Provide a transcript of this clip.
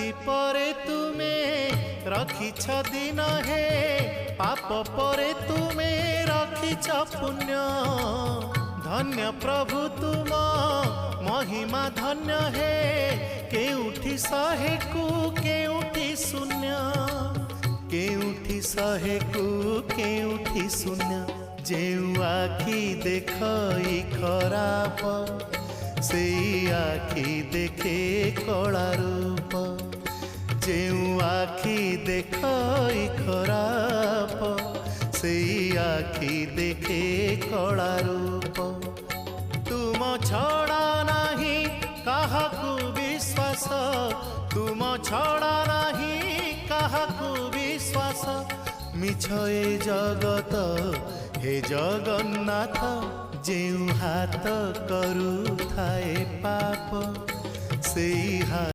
राति परे तुमे रखिछ दिन हे पाप परे तुमे रखिछ पुण्य धन्य प्रभु तुम महिमा धन्य हे केउठी शहे को केउठी शून्य केउठी शहे को केउठी शून्य जेउ आखि देखई खराप से आखि देखे कला रूप जेउ आखि देखई खराप से आखि देखे कला रूप तुम छड़ा नहीं काहाकू विश्वास तुम छड़ा नहीं काहाकू विश्वास मिछ ए जगत हे जगन्नाथ जेउ हाथ करू थाए पाप से हाथ